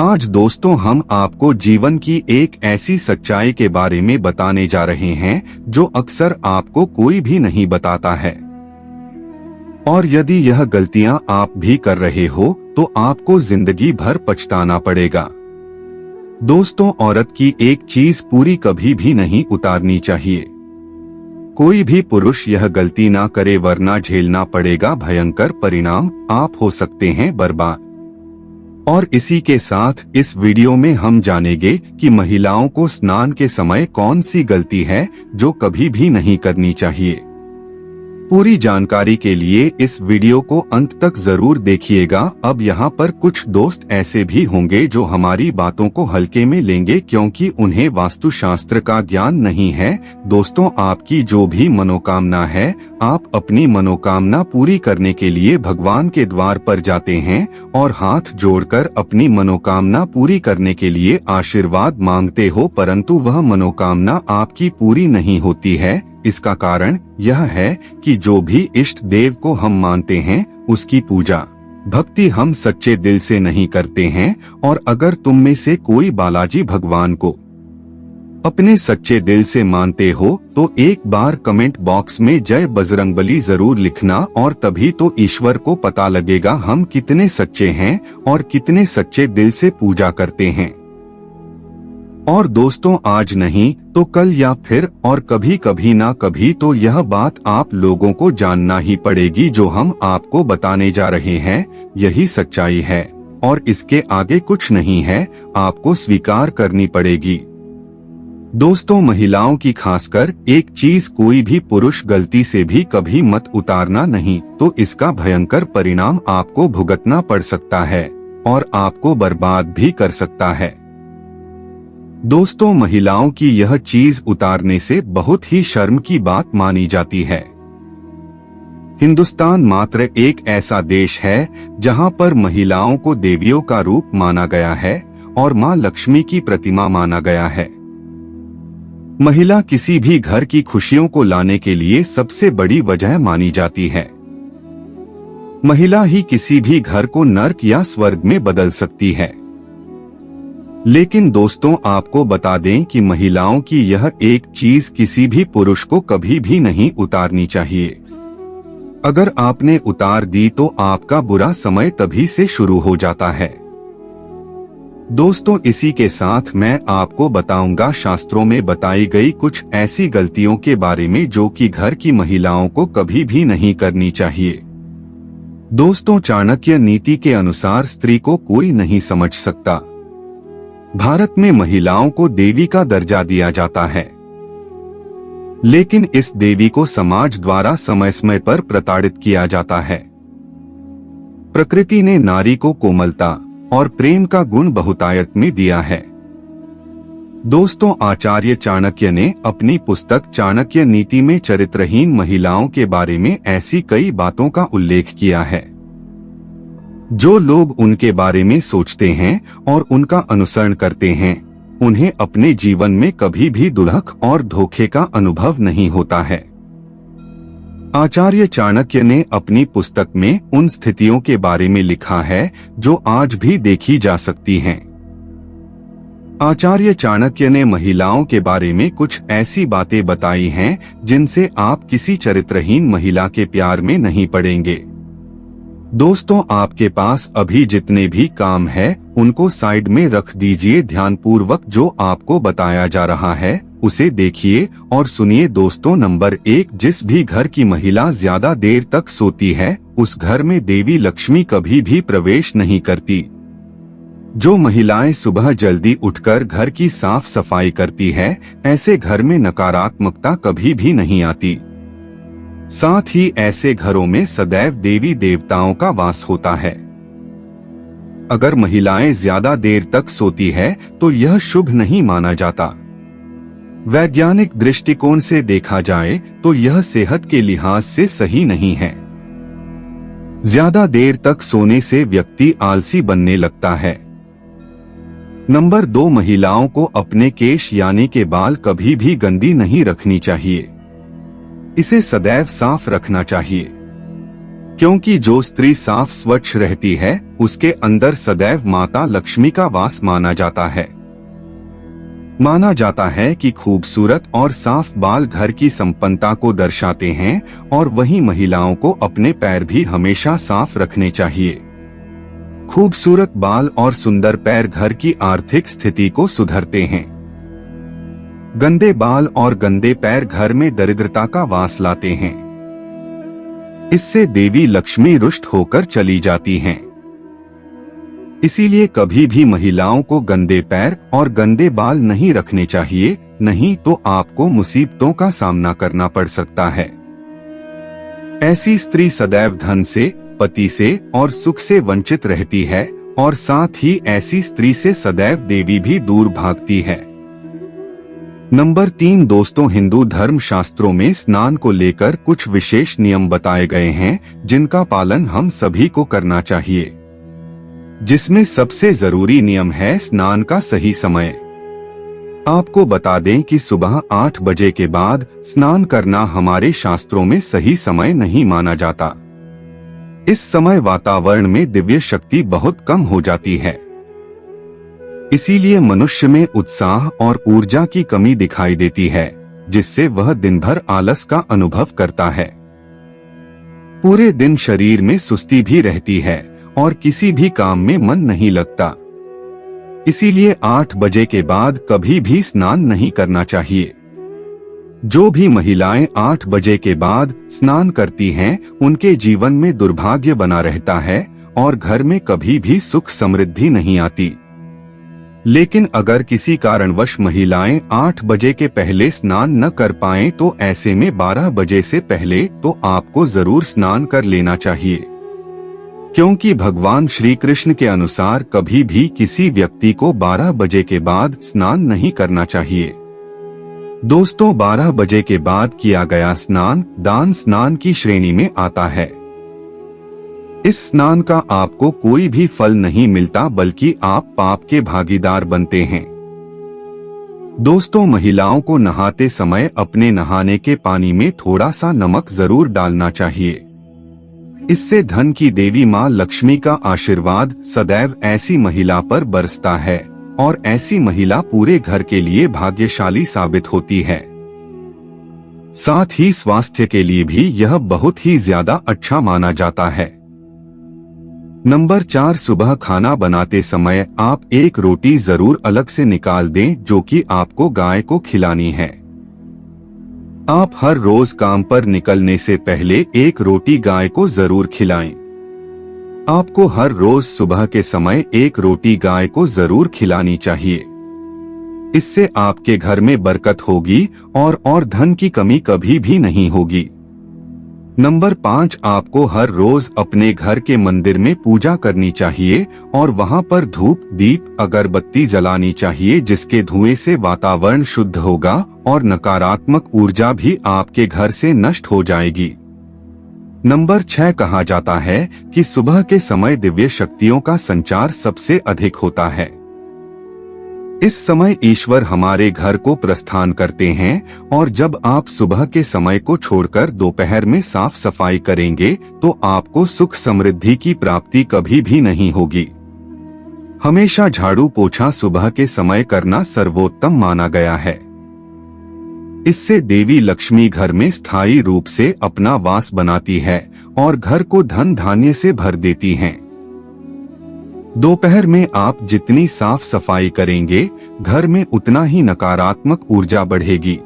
आज दोस्तों हम आपको जीवन की एक ऐसी सच्चाई के बारे में बताने जा रहे हैं जो अक्सर आपको कोई भी नहीं बताता है। और यदि यह गलतियां आप भी कर रहे हो तो आपको जिंदगी भर पछताना पड़ेगा। दोस्तों, औरत की एक चीज पूरी कभी भी नहीं उतारनी चाहिए। कोई भी पुरुष यह गलती ना करे वरना झेलना पड़ेगा भयंकर परिणाम। आप हो सकते हैं बर्बाद। और इसी के साथ इस वीडियो में हम जानेंगे कि महिलाओं को स्नान के समय कौन सी गलती है जो कभी भी नहीं करनी चाहिए। पूरी जानकारी के लिए इस वीडियो को अंत तक जरूर देखिएगा। अब यहाँ पर कुछ दोस्त ऐसे भी होंगे जो हमारी बातों को हल्के में लेंगे क्योंकि उन्हें वास्तुशास्त्र का ज्ञान नहीं है। दोस्तों, आपकी जो भी मनोकामना है, आप अपनी मनोकामना पूरी करने के लिए भगवान के द्वार पर जाते हैं और हाथ जोड़कर अपनी मनोकामना पूरी करने के लिए आशीर्वाद मांगते हो, परंतु वह मनोकामना आपकी पूरी नहीं होती है। इसका कारण यह है कि जो भी इष्ट देव को हम मानते हैं उसकी पूजा भक्ति हम सच्चे दिल से नहीं करते हैं। और अगर तुम में से कोई बालाजी भगवान को अपने सच्चे दिल से मानते हो तो एक बार कमेंट बॉक्स में जय बजरंगबली जरूर लिखना, और तभी तो ईश्वर को पता लगेगा हम कितने सच्चे हैं और कितने सच्चे दिल से पूजा करते हैं। और दोस्तों, आज नहीं तो कल या फिर और कभी कभी ना कभी तो यह बात आप लोगों को जानना ही पड़ेगी। जो हम आपको बताने जा रहे हैं यही सच्चाई है और इसके आगे कुछ नहीं है, आपको स्वीकार करनी पड़ेगी। दोस्तों, महिलाओं की खासकर एक चीज कोई भी पुरुष गलती से भी कभी मत उतारना नहीं, तो इसका भयंकर परिणाम आपको भुगतना पड़ सकता है और आपको बर्बाद भी कर सकता है। दोस्तों, महिलाओं की यह चीज उतारने से बहुत ही शर्म की बात मानी जाती है। हिंदुस्तान मात्र एक ऐसा देश है जहां पर महिलाओं को देवियों का रूप माना गया है और मां लक्ष्मी की प्रतिमा माना गया है। महिला किसी भी घर की खुशियों को लाने के लिए सबसे बड़ी वजह मानी जाती है। महिला ही किसी भी घर को नर्क या स्वर्ग में बदल सकती है। लेकिन दोस्तों, आपको बता दें कि महिलाओं की यह एक चीज किसी भी पुरुष को कभी भी नहीं उतारनी चाहिए। अगर आपने उतार दी तो आपका बुरा समय तभी से शुरू हो जाता है। दोस्तों, इसी के साथ मैं आपको बताऊंगा शास्त्रों में बताई गई कुछ ऐसी गलतियों के बारे में जो कि घर की महिलाओं को कभी भी नहीं करनी चाहिए। दोस्तों, चाणक्य नीति के अनुसार स्त्री को कोई नहीं समझ सकता। भारत में महिलाओं को देवी का दर्जा दिया जाता है, लेकिन इस देवी को समाज द्वारा समय समय पर प्रताड़ित किया जाता है। प्रकृति ने नारी को कोमलता और प्रेम का गुण बहुतायत में दिया है। दोस्तों, आचार्य चाणक्य ने अपनी पुस्तक चाणक्य नीति में चरित्रहीन महिलाओं के बारे में ऐसी कई बातों का उल्लेख किया है। जो लोग उनके बारे में सोचते हैं और उनका अनुसरण करते हैं, उन्हें अपने जीवन में कभी भी दुल्हक और धोखे का अनुभव नहीं होता है। आचार्य चाणक्य ने अपनी पुस्तक में उन स्थितियों के बारे में लिखा है जो आज भी देखी जा सकती हैं। आचार्य चाणक्य ने महिलाओं के बारे में कुछ ऐसी बातें बताई हैं जिनसे आप किसी चरित्रहीन महिला के प्यार में नहीं पड़ेंगे। दोस्तों, आपके पास अभी जितने भी काम है उनको साइड में रख दीजिए। ध्यानपूर्वक जो आपको बताया जा रहा है उसे देखिए और सुनिए। दोस्तों, नंबर 1, जिस भी घर की महिला ज्यादा देर तक सोती है उस घर में देवी लक्ष्मी कभी भी प्रवेश नहीं करती। जो महिलाएं सुबह जल्दी उठकर घर की साफ सफाई करती है, ऐसे घर में नकारात्मकता कभी भी नहीं आती। साथ ही ऐसे घरों में सदैव देवी देवताओं का वास होता है। अगर महिलाएं ज्यादा देर तक सोती है तो यह शुभ नहीं माना जाता। वैज्ञानिक दृष्टिकोण से देखा जाए तो यह सेहत के लिहाज से सही नहीं है। ज्यादा देर तक सोने से व्यक्ति आलसी बनने लगता है। नंबर 2, महिलाओं को अपने केश यानी के बाल कभी भी गंदी नहीं रखनी चाहिए। इसे सदैव साफ रखना चाहिए। क्योंकि जो स्त्री साफ स्वच्छ रहती है उसके अंदर सदैव माता लक्ष्मी का वास माना जाता है। माना जाता है कि खूबसूरत और साफ बाल घर की संपन्नता को दर्शाते हैं और वहीं महिलाओं को अपने पैर भी हमेशा साफ रखने चाहिए। खूबसूरत बाल और सुंदर पैर घर की आर्थिक स्थिति को सुधारते हैं। गंदे बाल और गंदे पैर घर में दरिद्रता का वास लाते हैं। इससे देवी लक्ष्मी रुष्ट होकर चली जाती हैं। इसीलिए कभी भी महिलाओं को गंदे पैर और गंदे बाल नहीं रखने चाहिए, नहीं तो आपको मुसीबतों का सामना करना पड़ सकता है। ऐसी स्त्री सदैव धन से, पति से और सुख से वंचित रहती है और साथ ही ऐसी स्त्री से सदैव देवी भी दूर भागती है। नंबर 3 दोस्तों, हिंदू धर्म शास्त्रों में स्नान को लेकर कुछ विशेष नियम बताए गए हैं जिनका पालन हम सभी को करना चाहिए। जिसमें सबसे जरूरी नियम है स्नान का सही समय। आपको बता दें कि सुबह 8 बजे के बाद स्नान करना हमारे शास्त्रों में सही समय नहीं माना जाता। इस समय वातावरण में दिव्य शक्ति बहुत कम हो जाती है। इसीलिए मनुष्य में उत्साह और ऊर्जा की कमी दिखाई देती है, जिससे वह दिन भर आलस का अनुभव करता है। पूरे दिन शरीर में सुस्ती भी रहती है और किसी भी काम में मन नहीं लगता। इसीलिए 8 बजे के बाद कभी भी स्नान नहीं करना चाहिए। जो भी महिलाएं 8 बजे के बाद स्नान करती हैं, उनके जीवन में दुर्भाग्य बना रहता है और घर में कभी भी सुख समृद्धि नहीं आती। लेकिन अगर किसी कारणवश महिलाएं 8 बजे के पहले स्नान न कर पाएं तो ऐसे में 12 बजे से पहले तो आपको जरूर स्नान कर लेना चाहिए, क्योंकि भगवान श्री कृष्ण के अनुसार कभी भी किसी व्यक्ति को 12 बजे के बाद स्नान नहीं करना चाहिए। दोस्तों, 12 बजे के बाद किया गया स्नान दान स्नान की श्रेणी में आता है। इस स्नान का आपको कोई भी फल नहीं मिलता, बल्कि आप पाप के भागीदार बनते हैं। दोस्तों, महिलाओं को नहाते समय अपने नहाने के पानी में थोड़ा सा नमक जरूर डालना चाहिए। इससे धन की देवी मां लक्ष्मी का आशीर्वाद सदैव ऐसी महिला पर बरसता है और ऐसी महिला पूरे घर के लिए भाग्यशाली साबित होती है। साथ ही स्वास्थ्य के लिए भी यह बहुत ही ज्यादा अच्छा माना जाता है। नंबर 4 सुबह खाना बनाते समय आप एक रोटी जरूर अलग से निकाल दें, जो कि आपको गाय को खिलानी है। आप हर रोज काम पर निकलने से पहले एक रोटी गाय को जरूर खिलाएं। आपको हर रोज सुबह के समय एक रोटी गाय को जरूर खिलानी चाहिए। इससे आपके घर में बरकत होगी और धन की कमी कभी भी नहीं होगी। नंबर 5 आपको हर रोज अपने घर के मंदिर में पूजा करनी चाहिए और वहां पर धूप, दीप, अगरबत्ती जलानी चाहिए, जिसके धुएं से वातावरण शुद्ध होगा और नकारात्मक ऊर्जा भी आपके घर से नष्ट हो जाएगी। नंबर 6 कहा जाता है कि सुबह के समय दिव्य शक्तियों का संचार सबसे अधिक होता है। इस समय ईश्वर हमारे घर को प्रस्थान करते हैं और जब आप सुबह के समय को छोड़कर दोपहर में साफ सफाई करेंगे तो आपको सुख समृद्धि की प्राप्ति कभी भी नहीं होगी। हमेशा झाड़ू पोछा सुबह के समय करना सर्वोत्तम माना गया है। इससे देवी लक्ष्मी घर में स्थायी रूप से अपना वास बनाती है और घर को धन धान्य से भर देती हैं। दोपहर में आप जितनी साफ सफाई करेंगे, घर में उतना ही नकारात्मक ऊर्जा बढ़ेगी।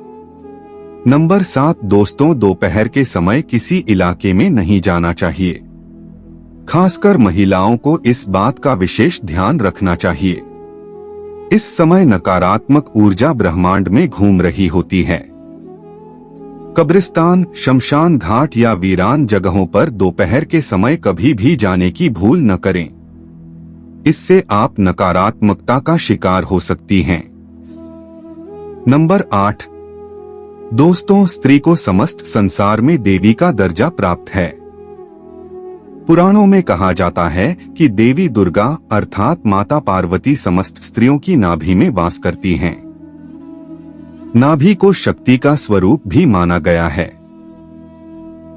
नंबर 7 दोस्तों, दोपहर के समय किसी इलाके में नहीं जाना चाहिए। खासकर महिलाओं को इस बात का विशेष ध्यान रखना चाहिए। इस समय नकारात्मक ऊर्जा ब्रह्मांड में घूम रही होती है। कब्रिस्तान, शमशान घाट या वीरान जगहों पर दोपहर के समय कभी भी जाने की भूल न करें। इससे आप नकारात्मकता का शिकार हो सकती हैं। नंबर 8 दोस्तों, स्त्री को समस्त संसार में देवी का दर्जा प्राप्त है। पुराणों में कहा जाता है कि देवी दुर्गा अर्थात माता पार्वती समस्त स्त्रियों की नाभि में वास करती हैं। नाभि को शक्ति का स्वरूप भी माना गया है।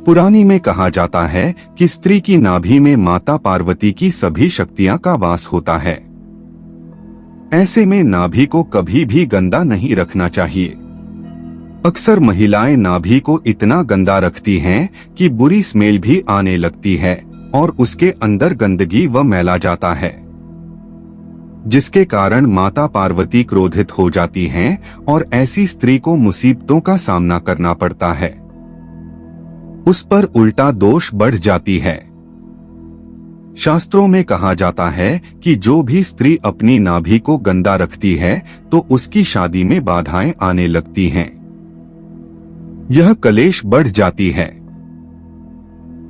पुरानी में कहा जाता है कि स्त्री की नाभि में माता पार्वती की सभी शक्तियां का वास होता है। ऐसे में नाभि को कभी भी गंदा नहीं रखना चाहिए। अक्सर महिलाएं नाभि को इतना गंदा रखती हैं कि बुरी स्मेल भी आने लगती है और उसके अंदर गंदगी व मैला जाता है, जिसके कारण माता पार्वती क्रोधित हो जाती हैं और ऐसी स्त्री को मुसीबतों का सामना करना पड़ता है। उस पर उल्टा दोष बढ़ जाती है। शास्त्रों में कहा जाता है कि जो भी स्त्री अपनी नाभि को गंदा रखती है तो उसकी शादी में बाधाएं आने लगती हैं। यह कलेश बढ़ जाती है।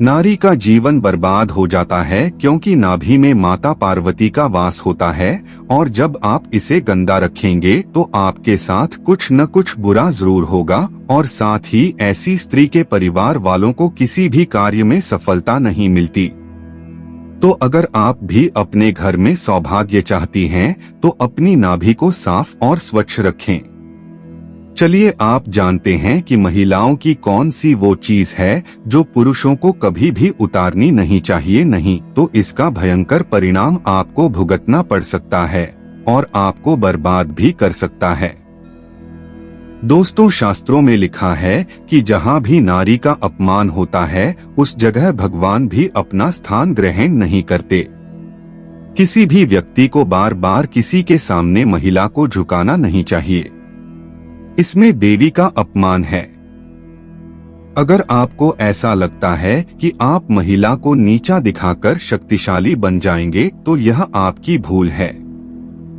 नारी का जीवन बर्बाद हो जाता है क्योंकि नाभि में माता पार्वती का वास होता है और जब आप इसे गंदा रखेंगे तो आपके साथ कुछ न कुछ बुरा जरूर होगा और साथ ही ऐसी स्त्री के परिवार वालों को किसी भी कार्य में सफलता नहीं मिलती। तो अगर आप भी अपने घर में सौभाग्य चाहती हैं तो अपनी नाभि को साफ और स्वच्छ रखें। चलिए आप जानते हैं कि महिलाओं की कौन सी वो चीज है जो पुरुषों को कभी भी उतारनी नहीं चाहिए, नहीं तो इसका भयंकर परिणाम आपको भुगतना पड़ सकता है और आपको बर्बाद भी कर सकता है। दोस्तों, शास्त्रों में लिखा है कि जहाँ भी नारी का अपमान होता है उस जगह भगवान भी अपना स्थान ग्रहण नहीं करते। किसी भी व्यक्ति को बार बार किसी के सामने महिला को झुकाना नहीं चाहिए। इसमें देवी का अपमान है। अगर आपको ऐसा लगता है कि आप महिला को नीचा दिखाकर शक्तिशाली बन जाएंगे तो यह आपकी भूल है।